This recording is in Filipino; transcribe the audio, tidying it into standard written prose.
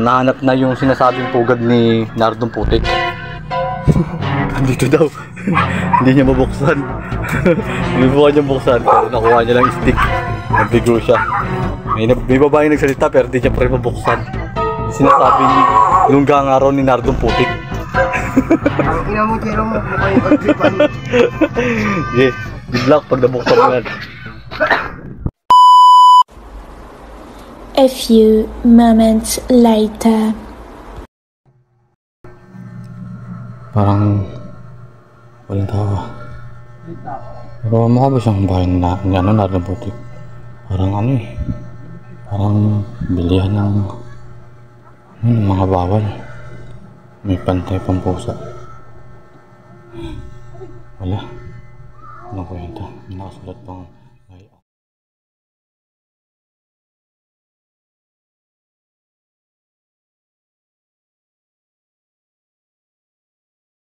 nahanap na yung sinasabing pugad ni Nardong Putik. Dito daw. Hindi niya mabuksan. Binubukan niya buksan pero nakuha niya lang stick. Nabigo siya. May babae nagsalita pero hindi niya pa rin mabuksan. Sinasabing lunggang araw ni Nardong Putik. Ang ina mo, Jero mo, mukha yung pagtripan. Okay, good luck pag nabuksan mo yan. A few moments later. Parang walang tao. Pero mukha ba siyang bahay na Nardong Putik? Parang ano eh. Parang bilihan ng mga bawal. May pantay pampusa. Wala. Ano ko yun ito? May nakasulat pang